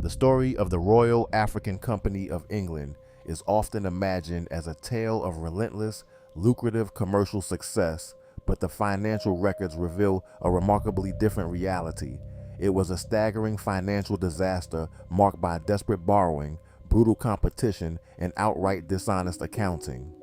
The story of the Royal African Company of England is often imagined as a tale of relentless, lucrative commercial success, but the financial records reveal a remarkably different reality. It was a staggering financial disaster marked by desperate borrowing, brutal competition, and outright dishonest accounting.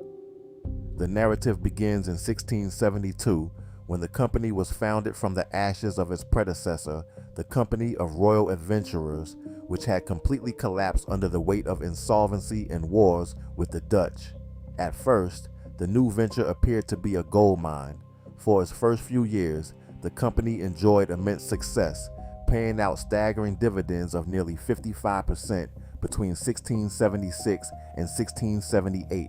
The narrative begins in 1672, when the company was founded from the ashes of its predecessor, the Company of Royal Adventurers, which had completely collapsed under the weight of insolvency and wars with the Dutch. At first, the new venture appeared to be a gold mine. For its first few years, the company enjoyed immense success, paying out staggering dividends of nearly 55% between 1676 and 1678.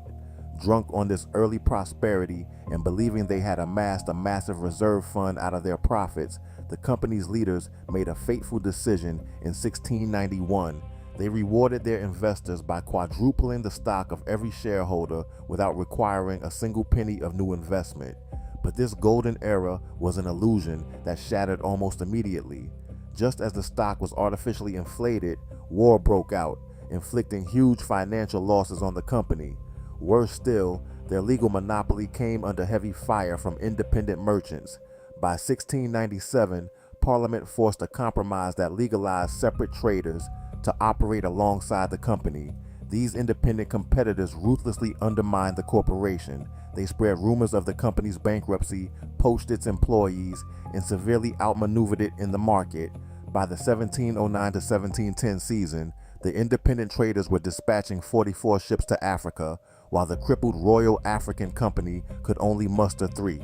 Drunk on this early prosperity and believing they had amassed a massive reserve fund out of their profits, the company's leaders made a fateful decision in 1691. They rewarded their investors by quadrupling the stock of every shareholder without requiring a single penny of new investment. But this golden era was an illusion that shattered almost immediately. Just as the stock was artificially inflated, war broke out, inflicting huge financial losses on the company. Worse still, their legal monopoly came under heavy fire from independent merchants. By 1697, Parliament forced a compromise that legalized separate traders to operate alongside the company. These independent competitors ruthlessly undermined the corporation. They spread rumors of the company's bankruptcy, poached its employees, and severely outmaneuvered it in the market. By the 1709 to 1710 season, the independent traders were dispatching 44 ships to Africa, while the crippled Royal African Company could only muster 3.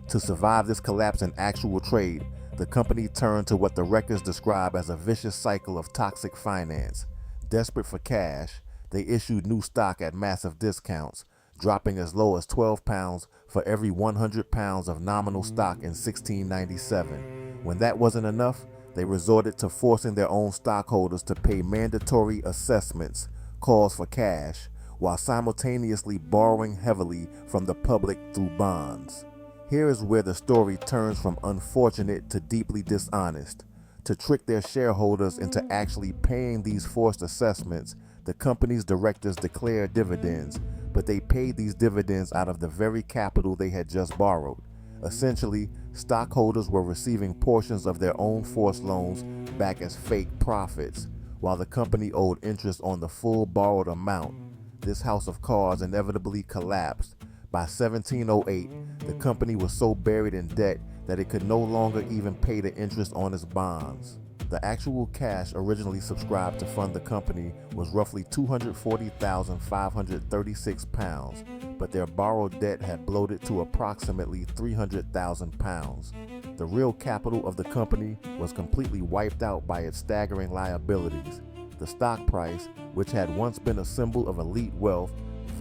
To survive this collapse in actual trade, the company turned to what the records describe as a vicious cycle of toxic finance. Desperate for cash, they issued new stock at massive discounts, dropping as low as £12 for every £100 of nominal stock in 1697. When that wasn't enough, they resorted to forcing their own stockholders to pay mandatory assessments, calls for cash, while simultaneously borrowing heavily from the public through bonds. Here is where the story turns from unfortunate to deeply dishonest. To trick their shareholders into actually paying these forced assessments, the company's directors declared dividends, but they paid these dividends out of the very capital they had just borrowed. Essentially, stockholders were receiving portions of their own forced loans back as fake profits, while the company owed interest on the full borrowed amount. This house of cards inevitably collapsed. By 1708, the company was so buried in debt that it could no longer even pay the interest on its bonds. The actual cash originally subscribed to fund the company was roughly £240,536, but their borrowed debt had bloated to approximately £300,000. The real capital of the company was completely wiped out by its staggering liabilities. The stock price, which had once been a symbol of elite wealth,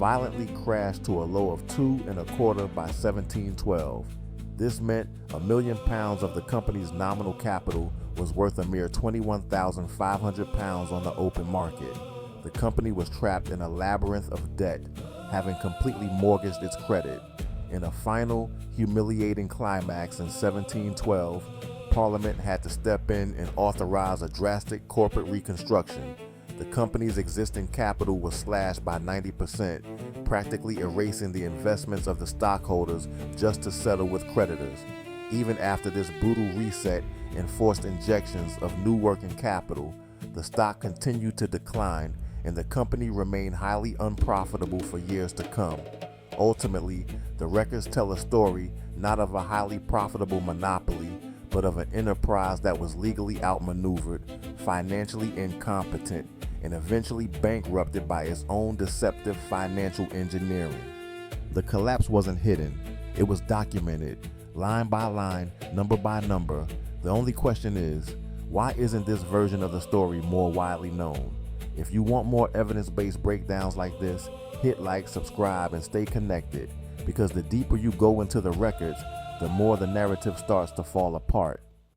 violently crashed to a low of £2.25 by 1712. This meant £1 million of the company's nominal capital was worth a mere £21,500 on the open market. The company was trapped in a labyrinth of debt, having completely mortgaged its credit. In a final, humiliating climax in 1712, Parliament had to step in and authorize a drastic corporate reconstruction. The company's existing capital was slashed by 90%, practically erasing the investments of the stockholders just to settle with creditors. Even after this brutal reset and forced injections of new working capital, the stock continued to decline, and the company remained highly unprofitable for years to come. Ultimately, the records tell a story not of a highly profitable monopoly, but of an enterprise that was legally outmaneuvered, financially incompetent, and eventually bankrupted by its own deceptive financial engineering. The collapse wasn't hidden, it was documented, line by line, number by number. The only question is, why isn't this version of the story more widely known? If you want more evidence-based breakdowns like this, hit like, subscribe, and stay connected, because the deeper you go into the records, the more the narrative starts to fall apart.